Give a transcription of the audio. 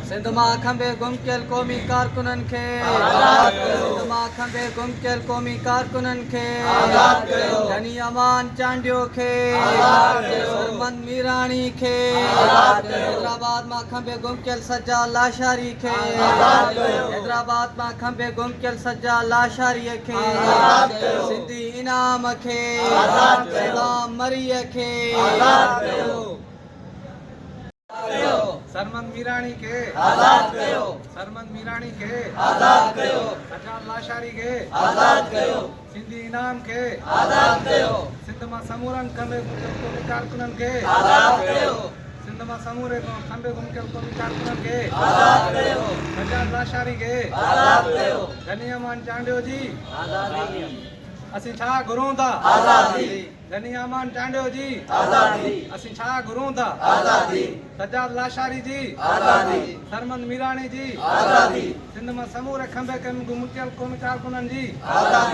सिंध मां खंबे गुम कयल क़ौमी कारकुननि खे सिंध मां खंबे गुम कयल क़ौमी कारकुननि खे गनी अमान चांडियो खे सरमंद मीराणी खे हैदराबाद मां खंबे गुम कयल सजा लाशारी खे हैदराबाद मां खंबे गुम कयल सजा लाशारीअ खे सिंधी इनाम खे सलाम मरीअ खे सरमंद मीराणी के आजाद कयो सरमंद मीराणी के आजाद कयो सजा लाशारी के आजाद कयो सिंधी इनाम के आजाद कयो सिंध मां समूरन खंबे क़ौमी कारकुननि के आजाद कयो सिंध मां समूरे खंबे गुमकियल क़ौमी कारकुननि के आजाद कयो सजा लाशारी के आजाद कयो गनी अमान चांडियो जी आजादी असीं छा घुरूं था आजादी गनी अमान चांडियो जी आजादी असीं छा घुरूं था आजादी सजाद लाशारी जी आजादी सरमंद मीराणी जी आजादी सिंध मां समूरे खंबे गुमकियल क़ौमी कारकुननि जी आजादी।